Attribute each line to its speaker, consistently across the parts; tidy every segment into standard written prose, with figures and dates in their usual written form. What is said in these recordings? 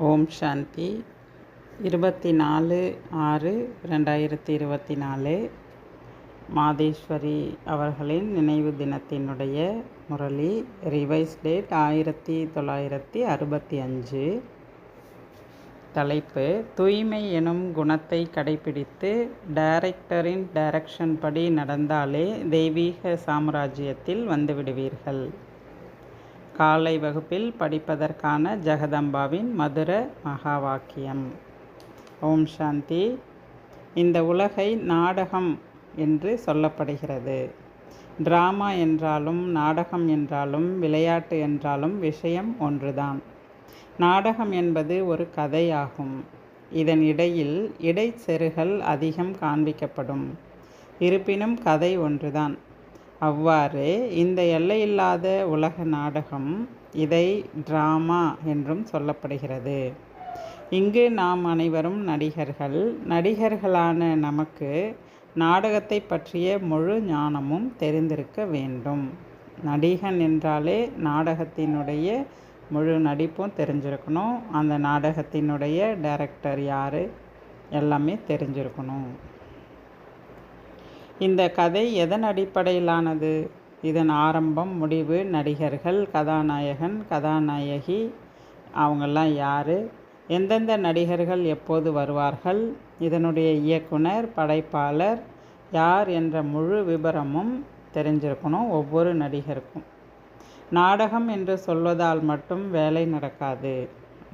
Speaker 1: ஓம் சாந்தி. 24/6/2024 மாதேஸ்வரி அவர்களின் நினைவு தினத்தினுடைய Murali. Revise date 1965. தலைப்பு: தூய்மை எனும் குணத்தை கடைபிடித்து டைரக்டரின் டைரக்ஷன் படி நடந்தாலே தெய்வீக சாம்ராஜ்யத்தில் வந்துவிடுவீர்கள். காலை வகுப்பில் படிப்பதற்கான ஜெகதம்பாவின் மதுர மகா வாக்கியம். ஓம் சாந்தி. இந்த உலகை நாடகம் என்று சொல்லப்படுகிறது. டிராமா என்றாலும் நாடகம் என்றாலும் விளையாட்டு என்றாலும் விஷயம் ஒன்றுதான். நாடகம் என்பது ஒரு கதையாகும். இதன் இடையில் இடைச்செருகல் அதிகம் காண்பிக்கப்படும். இருப்பினும் கதை ஒன்றுதான். அவ்வாறு இந்த எல்லையில்லாத உலக நாடகம், இதை டிராமா என்றும் சொல்லப்படுகிறது. இங்கு நாம் அனைவரும் நடிகர்கள். நடிகர்களான நமக்கு நாடகத்தை பற்றிய முழு ஞானமும் தெரிந்திருக்க வேண்டும். நடிகன் என்றாலே நாடகத்தினுடைய முழு நடிப்பும் தெரிஞ்சிருக்கணும். அந்த நாடகத்தினுடைய டைரக்டர் யார் எல்லாமே தெரிஞ்சிருக்கணும். இந்த கதை எதன் அடிப்படையிலானது? இதன் ஆரம்பம், முடிவு, நடிகர்கள், கதாநாயகன், கதாநாயகி அவங்கெல்லாம் யார், எந்தெந்த நடிகர்கள் எப்போது வருவார்கள், இதனுடைய இயக்குனர், படைப்பாளர் யார் என்ற முழு விபரமும் தெரிஞ்சிருக்கணும் ஒவ்வொரு நடிகருக்கும். நாடகம் என்று சொல்வதால் மட்டும் வேலை நடக்காது.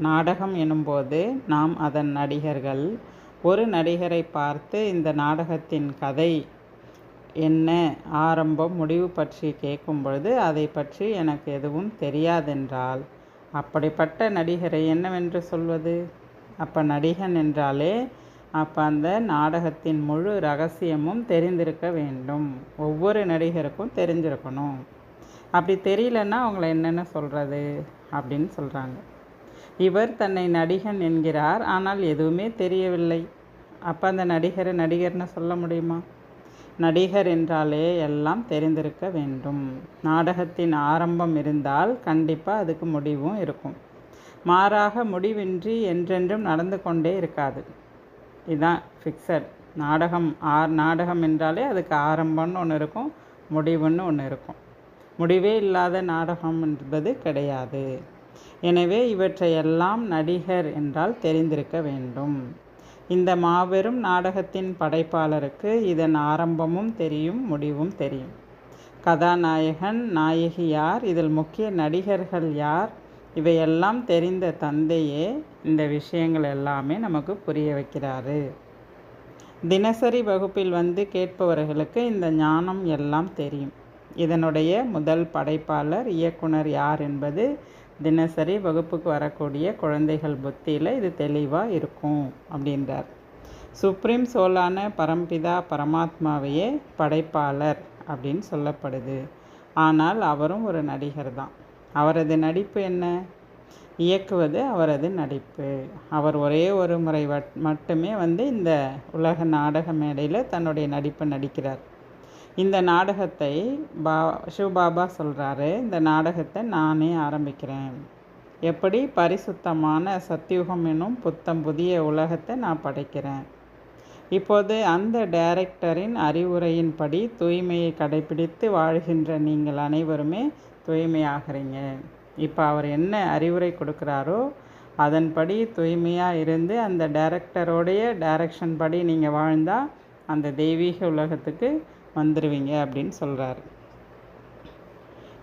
Speaker 1: நாடகம் எனும்போது நாம் அதன் நடிகர்கள். ஒரு நடிகரை பார்த்து இந்த நாடகத்தின் கதை என்ன, ஆரம்பம் முடிவு பற்றி கேட்கும் பொழுது அதை பற்றி எனக்கு எதுவும் தெரியாதென்றால் அப்படிப்பட்ட நடிகரை என்னவென்று சொல்வது? அப்போ நடிகன் என்றாலே அப்போ அந்த நாடகத்தின் முழு ரகசியமும் தெரிந்திருக்க வேண்டும். ஒவ்வொரு நடிகருக்கும் தெரிஞ்சிருக்கணும். அப்படி தெரியலன்னா அவங்கள என்னென்ன சொல்கிறது அப்படின்னு சொல்கிறாங்க. இவர் தன்னை நடிகன் என்கிறார், ஆனால் எதுவுமே தெரியவில்லை. அப்போ அந்த நடிகர்னு சொல்ல முடியுமா? நடிகர் என்றாலே எல்லாம் தெரிந்திருக்க வேண்டும். நாடகத்தின் ஆரம்பம் இருந்தால் கண்டிப்பாக அதுக்கு முடிவும் இருக்கும். மாறாக முடிவின்றி என்றென்றும் நடந்து கொண்டே இருக்காது. இதுதான் ஃபிக்ஸட். நாடகம் என்றாலே அதுக்கு ஆரம்பம்னு ஒன்று இருக்கும், முடிவுன்னு ஒன்று இருக்கும். முடிவே இல்லாத நாடகம் என்பது கிடையாது. எனவே இவற்றையெல்லாம் நடிகர் என்றால் தெரிந்திருக்க வேண்டும். இந்த மாபெரும் நாடகத்தின் படைப்பாளருக்கு இதன் ஆரம்பமும் தெரியும், முடிவும் தெரியும். கதாநாயகன், நாயகி யார், இதில் முக்கிய நடிகர்கள் யார், இவையெல்லாம் தெரிந்த தந்தையே இந்த விஷயங்கள் எல்லாமே நமக்கு புரிய வைக்கிறாரு. தினசரி வகுப்பில் வந்து கேட்பவர்களுக்கு இந்த ஞானம் எல்லாம் தெரியும். இதனுடைய முதல் படைப்பாளர், இயக்குனர் யார் என்பது தினசரி வகுப்புக்கு வரக்கூடிய குழந்தைகள் புத்தியில் இது தெளிவாக இருக்கும் அப்படின்றார். சுப்ரீம் சோலான பரம்பிதா பரமாத்மாவையே படைப்பாளர் அப்படின்னு சொல்லப்படுது. ஆனால் அவரும் ஒரு நடிகர் தான். அவரது நடிப்பு என்ன? இயக்குவது அவரது நடிப்பு. அவர் ஒரே ஒரு முறை மட்டுமே வந்து இந்த உலக நாடக மேடையில் தன்னுடைய நடிப்பை நடிக்கிறார். இந்த நாடகத்தை சிவபாபா சொல்கிறாரு, இந்த நாடகத்தை நானே ஆரம்பிக்கிறேன். எப்படி? பரிசுத்தமான சத்தியுகம் எனும் புத்தம் புதிய உலகத்தை நான் படைக்கிறேன். இப்போது அந்த டைரக்டரின் அறிவுரையின்படி தூய்மையை கடைபிடித்து வாழ்கின்ற நீங்கள் அனைவருமே தூய்மையாகிறீங்க. இப்போ அவர் என்ன அறிவுரை கொடுக்குறாரோ அதன்படி தூய்மையாக இருந்து அந்த டைரக்டரோடைய டைரக்ஷன் படி நீங்கள் வாழ்ந்தால் அந்த தெய்வீக உலகத்துக்கு வந்துடுவீங்க அப்படின்னு சொல்கிறார்.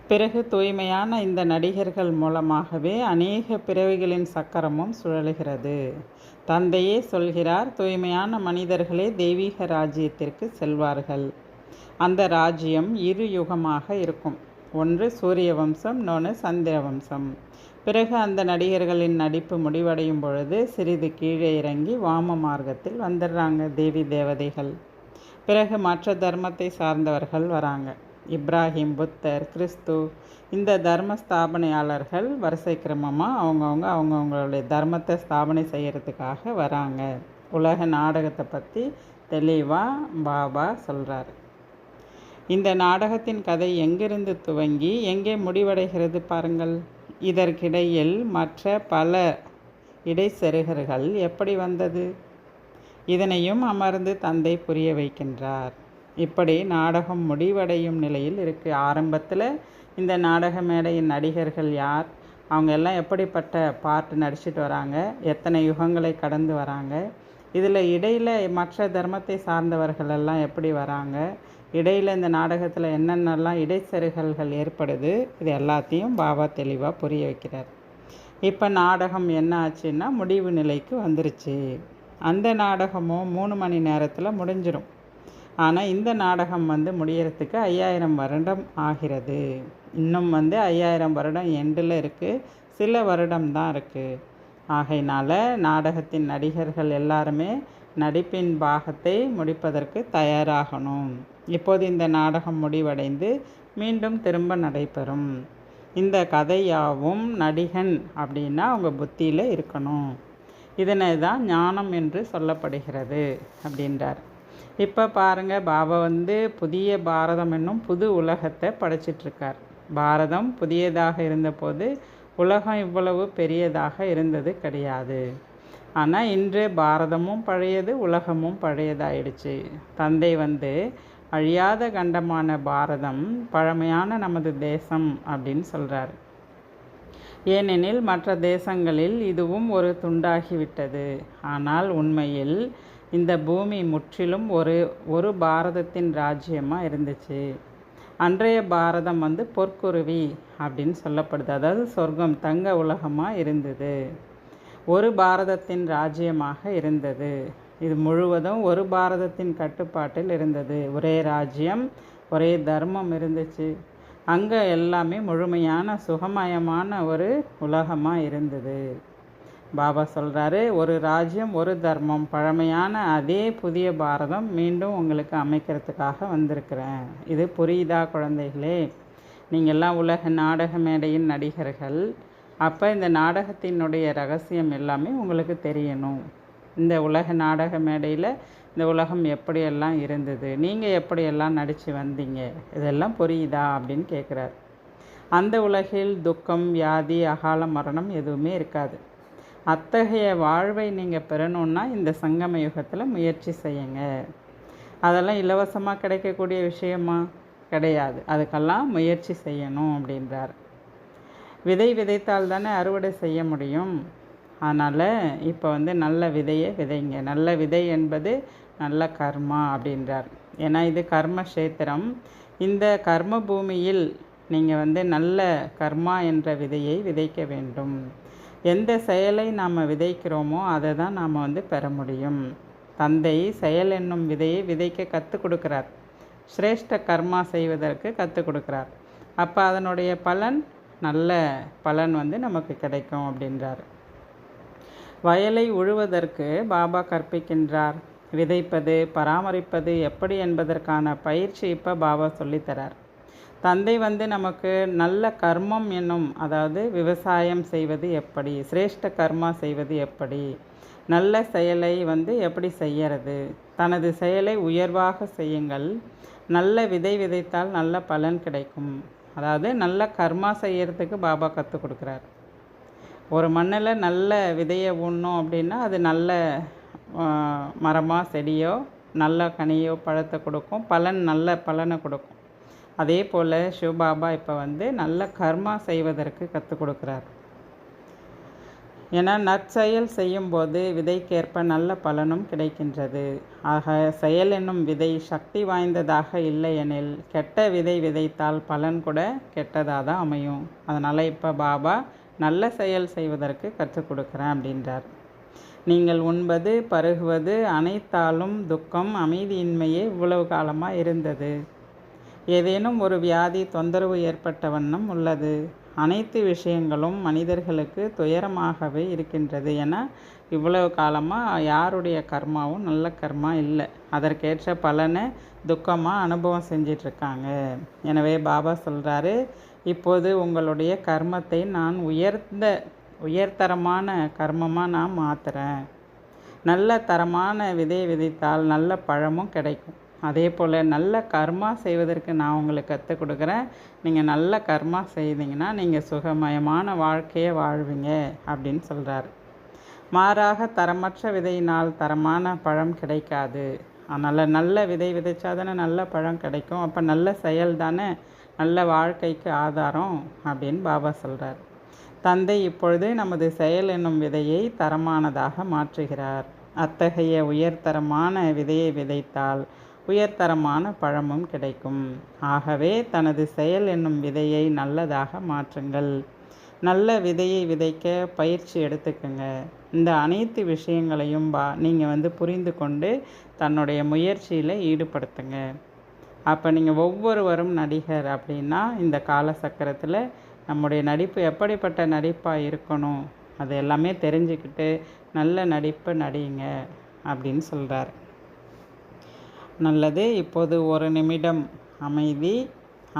Speaker 1: பிறகு தூய்மையான இந்த நடிகர்கள் மூலமாகவே அநேக பிறவிகளின் சக்கரமும் சுழலுகிறது. தந்தையே சொல்கிறார், தூய்மையான மனிதர்களே தெய்வீக ராஜ்யத்திற்கு செல்வார்கள். அந்த ராஜ்யம் 2 யுகமாக இருக்கும். ஒன்று சூரிய வம்சம், இன்னொன்று சந்திர வம்சம். பிறகு அந்த நடிகர்களின் நடிப்பு முடிவடையும் பொழுது சிறிது கீழே இறங்கி வாம மார்க்கத்தில் வந்துடுறாங்க தேவி தேவதைகள். பிறகு மற்ற தர்மத்தை சார்ந்தவர்கள் வராங்க. இப்ராஹிம், புத்தர், கிறிஸ்து, இந்த தர்ம ஸ்தாபனையாளர்கள் வரிசை கிரமமாக அவங்கவுங்களுடைய தர்மத்தை ஸ்தாபனை செய்கிறதுக்காக வராங்க. உலக நாடகத்தை பற்றி தெளிவாக பாபா சொல்கிறார். இந்த நாடகத்தின் கதை எங்கிருந்து துவங்கி எங்கே முடிவடைகிறது பாருங்கள். இதற்கிடையில் மற்ற பல இடைச்செருகல்கள் எப்படி வந்தது? இதனையும் அமர்ந்து தந்தை புரிய வைக்கின்றார். இப்படி நாடகம் முடிவடையும் நிலையில் இருக்கு. ஆரம்பத்தில் இந்த நாடக மேடையின் நடிகர்கள் யார், அவங்க எல்லாம் எப்படிப்பட்ட பார்ட் நடிச்சிட்டு வராங்க, எத்தனை யுகங்களை கடந்து வராங்க, இதில் இடையில் மற்ற தர்மத்தை சார்ந்தவர்கள் எல்லாம் எப்படி வராங்க, இடையில் இந்த நாடகத்தில் என்னென்னலாம் இடைச்செருகல்கள் ஏற்படுது, இது எல்லாத்தையும் பாபா தெளிவாக புரிய வைக்கிறார். இப்போ நாடகம் என்ன ஆச்சுன்னா முடிவு நிலைக்கு வந்துருச்சு. அந்த நாடகமும் 3 மணி நேரத்தில் முடிஞ்சிடும். ஆனால் இந்த நாடகம் முடியறதுக்கு 5000 வருடம் ஆகிறது. இன்னும் 5000 வருடம் எண்டில் இருக்குது, சில வருடம் தான் இருக்குது. ஆகையினால நாடகத்தின் நடிகர்கள் எல்லாருமே நடிப்பின் பாகத்தை முடிப்பதற்கு தயாராகணும். இப்போது இந்த நாடகம் முடிவடைந்து மீண்டும் திரும்ப நடைபெறும். இந்த கதையாவும் நடிகன் அப்படின்னா அவங்க புத்தியில் இருக்கணும். இதனை தான் ஞானம் என்று சொல்லப்படுகிறது அப்படின்றார். இப்போ பாருங்கள், பாபா புதிய பாரதம் என்னும் புது உலகத்தை படைச்சிட்ருக்கார். பாரதம் புதியதாக இருந்தபோது உலகம் இவ்வளவு பெரியதாக இருந்தது கிடையாது. ஆனால் இன்று பாரதமும் பழையது, உலகமும் பழையதாயிடுச்சு. தந்தை அழியாத கண்டமான பாரதம் பழமையான நமது தேசம் அப்படின்னு சொல்கிறார். ஏனெனில் மற்ற தேசங்களில் இதுவும் ஒரு துண்டாகிவிட்டது. ஆனால் உண்மையில் இந்த பூமி முற்றிலும் ஒரு பாரதத்தின் ராஜ்யமாக இருந்துச்சு. அன்றைய பாரதம் பொற்குருவி அப்படின்னு சொல்லப்படுது. அதாவது சொர்க்கம், தங்க உலகமாக இருந்தது. ஒரு பாரதத்தின் ராஜ்யமாக இருந்தது. இது முழுவதும் ஒரு பாரதத்தின் கட்டுப்பாட்டில் இருந்தது. ஒரே ராஜ்யம், ஒரே தர்மம் இருந்துச்சு. அங்கே எல்லாமே முழுமையான சுகமயமான ஒரு உலகமாக இருந்தது. பாபா சொல்கிறாரு, ஒரு ராஜ்யம், ஒரு தர்மம், பழமையான அதே புதிய பாரதம் மீண்டும் உங்களுக்கு அமைக்கிறதுக்காக வந்திருக்கிறேன். இது புரியுதா குழந்தைகளே? நீங்கள்லாம் உலக நாடக மேடையின் நடிகர்கள். அப்போ இந்த நாடகத்தினுடைய ரகசியம் எல்லாமே உங்களுக்கு தெரியணும். இந்த உலக நாடக மேடையில் இந்த உலகம் எப்படியெல்லாம் இருந்தது, நீங்கள் எப்படியெல்லாம் நடித்து வந்தீங்க, இதெல்லாம் புரியுதா அப்படின்னு கேட்குறார். அந்த உலகில் துக்கம், வியாதி, அகால மரணம் எதுவுமே இருக்காது. அத்தகைய வாழ்வை நீங்கள் பெறணுன்னா இந்த சங்கம யுகத்தில் முயற்சி செய்யுங்க. அதெல்லாம் இலவசமாக கிடைக்கக்கூடிய விஷயமா கிடையாது. அதுக்கெல்லாம் முயற்சி செய்யணும் அப்படின்றார். விதை விதைத்தால் தானே அறுவடை செய்ய முடியும். அதனால் இப்போ நல்ல விதையை விதைங்க. நல்ல விதை என்பது நல்ல கர்மா அப்படின்றார். ஏன்னா இது கர்ம கஷேத்திரம். இந்த கர்ம பூமியில் நீங்கள் நல்ல கர்மா என்ற விதையை விதைக்க வேண்டும். எந்த செயலை நாம் விதைக்கிறோமோ அதை தான் நாம் பெற முடியும். தந்தை செயல் என்னும் விதையை விதைக்க கற்றுக் கொடுக்குறார். சிரேஷ்ட கர்மா செய்வதற்கு கற்றுக் கொடுக்குறார். அப்போ அதனுடைய பலன், நல்ல பலன் நமக்கு கிடைக்கும் அப்படின்றார். வயலை உழுவதற்கு பாபா கற்பிக்கின்றார். விதைப்பது, பராமரிப்பது எப்படி என்பதற்கான பயிற்சி இப்போ பாபா சொல்லித்தரார். தந்தை நமக்கு நல்ல கர்மம் என்னும், அதாவது விவசாயம் செய்வது எப்படி, சிரேஷ்ட கர்மா செய்வது எப்படி, நல்ல செயலை எப்படி செய்யறது, தனது செயலை உயர்வாக செய்யுங்கள், நல்ல விதை விதைத்தால் நல்ல பலன் கிடைக்கும். அதாவது நல்ல கர்மா செய்யறதுக்கு பாபா கற்றுக் கொடுக்குறார். ஒரு மண்ணில் நல்ல விதையை ஊனோம் அப்படின்னா அது நல்ல மரமாக, செடியோ, நல்ல கனியோ, பழத்தை கொடுக்கும். பலன் நல்ல பலனை கொடுக்கும். அதே போல் சிவபாபா இப்போ நல்ல கர்மா செய்வதற்கு கற்றுக் கொடுக்குறார். ஏன்னா நற்செயல் செய்யும்போது விதைக்கேற்ப நல்ல பலனும் கிடைக்கின்றது. ஆக செயல் என்னும் விதை சக்தி வாய்ந்ததாக இல்லையெனில் கெட்ட விதை விதைத்தால் பலன் கூட கெட்டதாக தான் அமையும். அதனால் இப்போ பாபா நல்ல செயல் செய்வதற்கு கற்றுக் கொடுக்குறேன் அப்படின்றார். நீங்கள் உண்பது, பருகுவது அனைத்தாலும் துக்கம், அமைதியின்மையே இவ்வளவு காலமாக இருந்தது. ஏதேனும் ஒரு வியாதி, தொந்தரவு ஏற்பட்ட வண்ணம் உள்ளது. அனைத்து விஷயங்களும் மனிதர்களுக்கு துயரமாகவே இருக்கின்றது. ஏன்னா இவ்வளவு காலமாக யாருடைய கர்மாவும் நல்ல கர்மா இல்லை. அதற்கேற்ற பலனை துக்கமாக அனுபவம் செஞ்சிட்ருக்காங்க. எனவே பாபா சொல்கிறாரு, இப்போது உங்களுடைய கர்மத்தை நான் உயர்தரமான கர்மமாக நான் மாற்றுறேன். நல்ல தரமான விதை விதைத்தால் நல்ல பழமும் கிடைக்கும். அதே போல் நல்ல கர்மா செய்வதற்கு நான் உங்களுக்கு கற்றுக் கொடுக்குறேன். நீங்கள் நல்ல கர்மா செய்தீங்கன்னா நீங்கள் சுகமயமான வாழ்க்கையை வாழ்வீங்க அப்படின்னு சொல்கிறார். மாறாக தரமற்ற விதையினால் தரமான பழம் கிடைக்காது. அதனால் நல்ல விதை விதைச்சா தானே நல்ல பழம் கிடைக்கும். அப்போ நல்ல செயல் தானே நல்ல வாழ்க்கைக்கு ஆதாரம் அப்படின்னு பாபா சொல்கிறார். தந்தை இப்பொழுது நமது செயல் என்னும் விதையை தரமானதாக மாற்றுகிறார். அத்தகைய உயர்தரமான விதையை விதைத்தால் உயர்தரமான பழமும் கிடைக்கும். ஆகவே தனது செயல் என்னும் விதையை நல்லதாக மாற்றுங்கள். நல்ல விதையை விதைக்க பயிற்சி எடுத்துக்கங்க. இந்த அனைத்து விஷயங்களையும் நீங்கள் புரிந்து கொண்டு தன்னுடைய முயற்சியில் ஈடுபடுத்துங்க. அப்போ நீங்கள் ஒவ்வொருவரும் நடிகர் அப்படின்னா இந்த காலசக்கரத்தில் நம்முடைய நடிப்பு எப்படிப்பட்ட நடிப்பாக இருக்கணும் அது எல்லாமே தெரிஞ்சுக்கிட்டு நல்ல நடிப்பை நடிங்க அப்படின்னு சொல்கிறார். நல்லது. இப்போது ஒரு நிமிடம் அமைதி.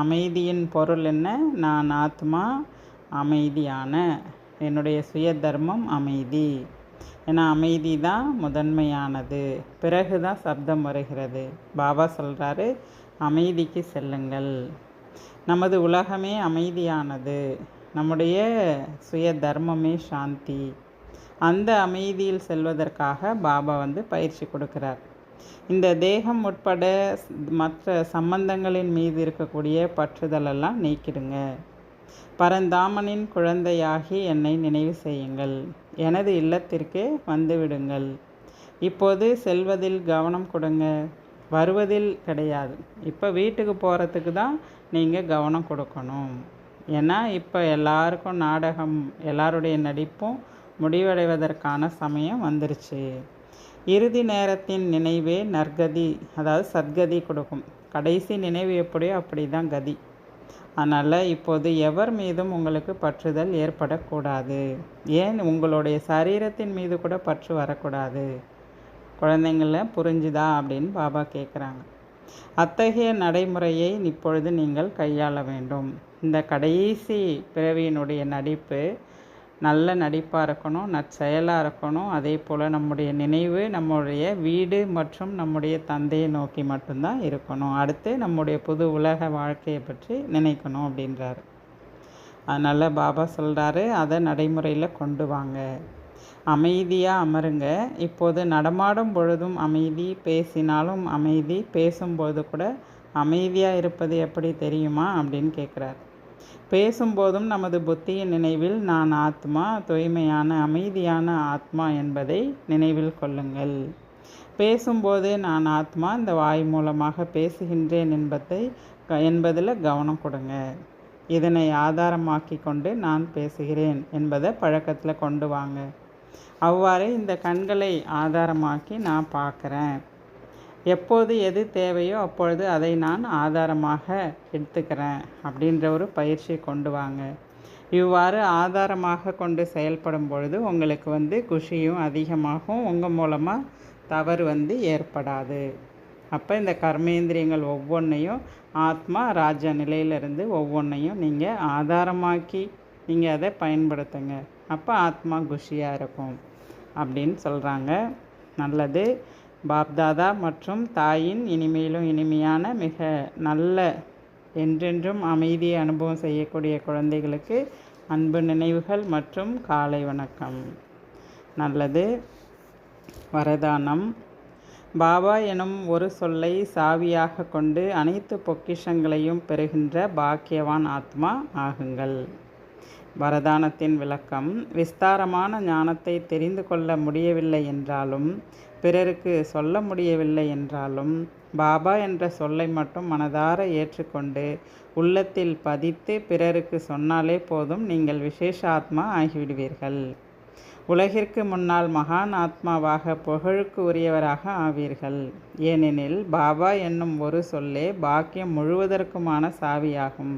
Speaker 1: அமைதியின் பொருள் என்ன? நான் ஆத்மா, அமைதியான, என்னுடைய சுய தர்மம் அமைதி. ஏன்னா அமைதி தான் முதன்மையானது, பிறகு தான் சப்தம் வருகிறது. பாபா சொல்கிறாரு, அமைதிக்கு செல்லுங்கள். நமது உலகமே அமைதியானது, நம்முடைய சுய தர்மமே சாந்தி. அந்த அமைதியில் செல்வதற்காக பாபா பயிற்சி கொடுக்கிறார். இந்த தேகம் உட்பட மற்ற சம்பந்தங்களின் மீது இருக்கக்கூடிய பற்றுதலெல்லாம் நீக்கிடுங்க. பரந்தாமனின் குழந்தையாகி என்னை நினைவு செய்யுங்கள். எனது இல்லத்திற்கே வந்துவிடுங்கள். இப்போது செல்வதில் கவனம் கொடுங்க, வருவதில் கிடையாது. இப்போ வீட்டுக்கு போகிறதுக்கு தான் நீங்கள் கவனம் கொடுக்கணும். ஏன்னா இப்போ எல்லாருக்கும் நாடகம், எல்லாருடைய நடிப்பும் முடிவடைவதற்கான சமயம் வந்துருச்சு. இறுதி நேரத்தின் நினைவே நற்கதி, அதாவது சத்கதி கொடுக்கும். கடைசி நினைவு எப்படியோ அப்படி தான் கதி. அதனால் இப்போது எவர் மீதும் உங்களுக்கு பற்றுதல் ஏற்படக்கூடாது. ஏன் உங்களுடைய சரீரத்தின் மீது கூட பற்று வரக்கூடாது. குழந்தைங்கள புரிஞ்சுதா அப்படின்னு பாபா கேட்குறாங்க. அத்தகைய நடைமுறையை இப்பொழுது நீங்கள் கையாள வேண்டும். இந்த கடைசி பிறவியினுடைய நடிப்பு நல்ல நடிப்பாக இருக்கணும், நற்செயலாக இருக்கணும். அதே போல் நம்முடைய நினைவு நம்முடைய வீடு மற்றும் நம்முடைய தந்தையை நோக்கி மட்டும்தான் இருக்கணும். அடுத்து நம்முடைய புது உலக வாழ்க்கையை பற்றி நினைக்கணும் அப்படின்றாரு. அதனால் பாபா சொல்கிறாரு, அதை நடைமுறையில் கொண்டு வாங்க. அமைதியாக அமருங்க. இப்போது நடமாடும் பொழுதும் அமைதி, பேசினாலும் அமைதி. பேசும்போது கூட அமைதியாக இருப்பது எப்படி தெரியுமா அப்படின்னு கேட்குறாரு. பேசும்போதும் நமது புத்தியின் நினைவில் நான் ஆத்மா, தூய்மையான அமைதியான ஆத்மா என்பதை நினைவில் கொள்ளுங்கள். பேசும்போது நான் ஆத்மா, இந்த வாய் மூலமாக பேசுகின்றேன் என்பதில் கவனம் கொடுங்க. இதனை ஆதாரமாக்கி கொண்டு நான் பேசுகிறேன் என்பதை பழக்கத்தில் கொண்டு வாங்க. அவ்வாறு இந்த கண்களை ஆதாரமாக்கி நான் பார்க்குறேன். எப்போது எது தேவையோ அப்பொழுது அதை நான் ஆதாரமாக எடுத்துக்கிறேன் அப்படின்ற ஒரு பயிற்சியை கொண்டு வாங்க. இவ்வாறு ஆதாரமாக கொண்டு செயல்படும் பொழுது உங்களுக்கு குஷியும் அதிகமாகும். உங்கள் மூலமாக தவறு ஏற்படாது. அப்போ இந்த கர்மேந்திரியங்கள் ஒவ்வொன்றையும் ஆத்மா ராஜா நிலையிலிருந்து ஒவ்வொன்றையும் நீங்கள் ஆதாரமாக்கி நீங்கள் அதை பயன்படுத்துங்க. அப்போ ஆத்மா குஷியாக இருக்கும் அப்படின்னு சொல்கிறாங்க. நல்லது. பாப்தாதா மற்றும் தாயின் இனிமேலும் இனிமையான மிக நல்ல என்றென்றும் அமைதியை அனுபவம் செய்யக்கூடிய குழந்தைகளுக்கு அன்பு நினைவுகள் மற்றும் காலை வணக்கம். நல்லது. வரதானம். பாபா எனும் ஒரு சொல்லை சாவியாக கொண்டு அனைத்து பொக்கிஷங்களையும் பெறுகின்ற பாக்கியவான் ஆத்மா ஆகுங்கள். வரதானத்தின் விளக்கம். விஸ்தாரமான ஞானத்தை தெரிந்து கொள்ள முடியவில்லை என்றாலும், பிறருக்கு சொல்ல முடியவில்லை என்றாலும், பாபா என்ற சொல்லை மட்டும் மனதார ஏற்றுக்கொண்டு உள்ளத்தில் பதித்து பிறருக்கு சொன்னாலே போதும், நீங்கள் விசேஷ ஆத்மா ஆகிவிடுவீர்கள். உலகிற்கு முன்னால் மகான் ஆத்மாவாக புகழுக்கு உரியவராக ஆவீர்கள். ஏனெனில் பாபா என்னும் ஒரு சொல்லே பாக்கியம் முழுவதற்குமான சாவியாகும்.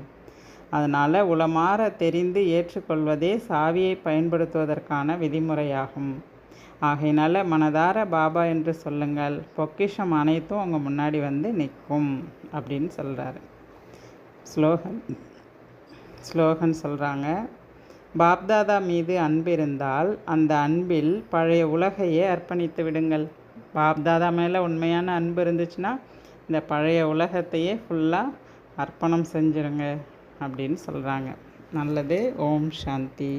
Speaker 1: அதனால் உளமாற தெரிந்து ஏற்றுக்கொள்வதே சாவியை பயன்படுத்துவதற்கான விதிமுறையாகும். ஆகையினால மனதார பாபா என்று சொல்லுங்கள், பொக்கிஷம் அனைத்தும் உங்கள் முன்னாடி நிற்கும் அப்படின்னு சொல்கிறாரு. ஸ்லோகன் சொல்கிறாங்க. பாப்தாதா மீது அன்பு இருந்தால் அந்த அன்பில் பழைய உலகையே அர்ப்பணித்து விடுங்கள். பாப்தாதா மேலே உண்மையான அன்பு இருந்துச்சுன்னா இந்த பழைய உலகத்தையே ஃபுல்லாக அர்ப்பணம் செஞ்சுருங்க அப்படின்னு சொல்கிறாங்க. நல்லது. ஓம் சாந்தி.